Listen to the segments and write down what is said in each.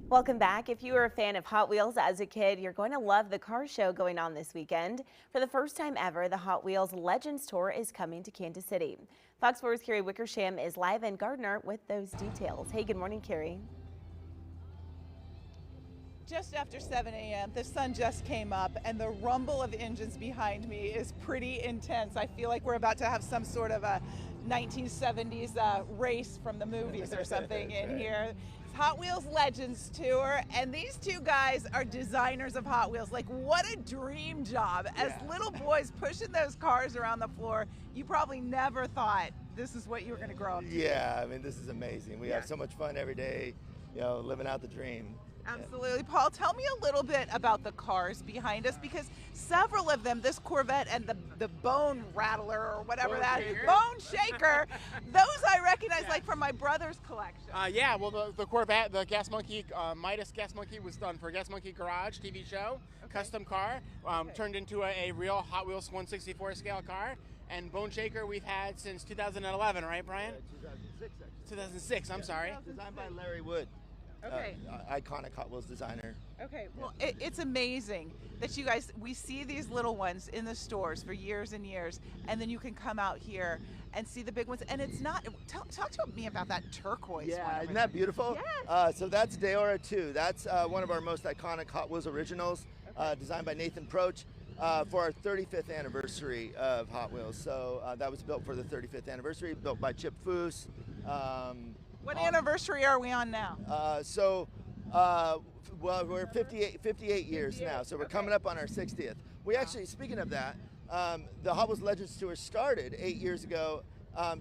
Welcome back. If you were a fan of Hot Wheels as a kid, you're going to love the car show going on this weekend. For the first time ever, the Hot Wheels Legends Tour is coming to Kansas City. Fox 4's Carrie Wickersham is live in Gardner with those details. Hey, good morning, Carrie. Just after 7 a.m., the sun just came up and the rumble of engines behind me is pretty intense. I feel like we're about to have some sort of a 1970s race from the movies or something in here. It's Hot Wheels Legends Tour, and these two guys are designers of Hot Wheels. Like, what a dream job. As little boys pushing those cars around the floor, you probably never thought this is what you were going to grow up to. Yeah, I mean, this is amazing. We have so much fun every day, living out the dream. Absolutely. Paul, tell me a little bit about the cars behind us, because several of them, this Corvette and the Bone Rattler or whatever Bone Shaker, those I recognize like from my brother's collection. Yeah, well, the Corvette, the Gas Monkey, Midas Gas Monkey was done for Gas Monkey Garage TV show, custom car, turned into a real Hot Wheels 164 scale car. And Bone Shaker we've had since 2011, right, Brian? 2006, actually. 2006, I'm sorry. Designed by Larry Wood. Okay. Iconic Hot Wheels designer. Okay, well, it's amazing that you guys, we see these little ones in the stores for years and years, and then you can come out here and see the big ones. And it's not, talk to me about that turquoise one. Isn't that beautiful? Yes. So that's Deora 2. That's one of our most iconic Hot Wheels originals, designed by Nathan Proch. For our 35th anniversary of Hot Wheels. So that was built for the 35th anniversary, built by Chip Foose. What anniversary are we on now? Well, we're 58 years now, so we're coming up on our 60th. We actually, speaking of that, the Hot Wheels Legends Tour started 8 years ago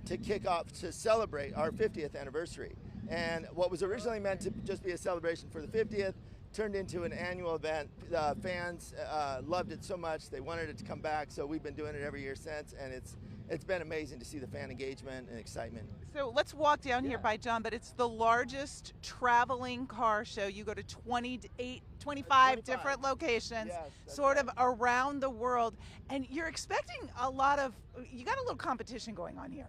to kick off, to celebrate our 50th anniversary. And what was originally meant to just be a celebration for the 50th turned into an annual event. Fans loved it so much, they wanted it to come back, so we've been doing it every year since, and it's been amazing to see the fan engagement and excitement. So let's walk down here by John, but it's the largest traveling car show. You go to 25 different locations, sort of around the world, and you're expecting a lot of, you got a little competition going on here.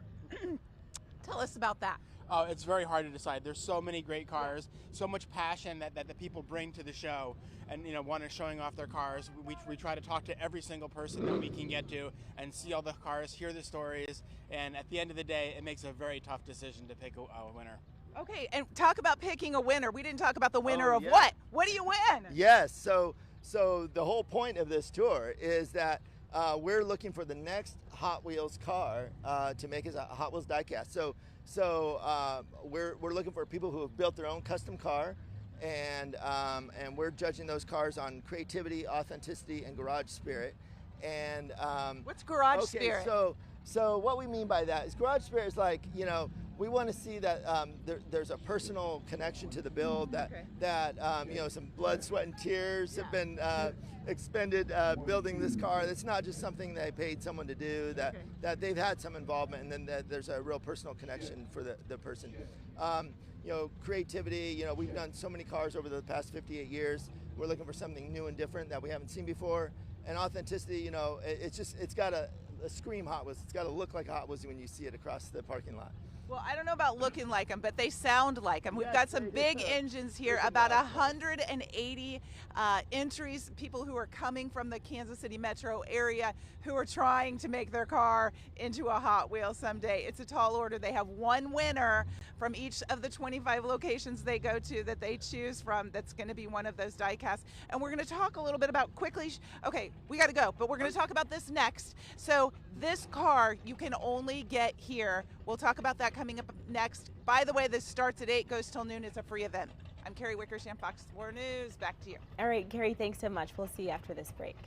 Tell us about that. Oh, it's very hard to decide. There's so many great cars, so much passion that the people bring to the show, and one is showing off their cars. We try to talk to every single person that we can get to and see all the cars, hear the stories, and at the end of the day, it makes a very tough decision to pick a winner. Okay, and talk about picking a winner. We didn't talk about the winner of what? What do you win? Yes, so the whole point of this tour is that we're looking for the next Hot Wheels car to make as a Hot Wheels diecast. So we're looking for people who have built their own custom car, and we're judging those cars on creativity, authenticity, and garage spirit. And what's garage spirit? So what we mean by that is garage spirit is like, we want to see that there's a personal connection to the build, that some blood, sweat, and tears have been expended building this car. It's not just something they paid someone to do, that they've had some involvement, and then that there's a real personal connection for the person. Creativity, we've done so many cars over the past 58 years. We're looking for something new and different that we haven't seen before. And authenticity, it's got to scream Hot Wheels. It's got to look like Hot Wheels when you see it across the parking lot. Well, I don't know about looking like them, but they sound like them. We've got some big engines here, about 180 entries, people who are coming from the Kansas City metro area who are trying to make their car into a Hot Wheel someday. It's a tall order. They have one winner from each of the 25 locations they go to that they choose from that's going to be one of those diecasts. And we're going to talk a little bit about quickly. Okay, we got to go, but we're going to talk about this next. So this car you can only get here. We'll talk about that coming up next. By the way, this starts at 8, goes till noon. It's a free event. I'm Carrie Wickersham, Fox 4 News. Back to you. All right, Carrie, thanks so much. We'll see you after this break.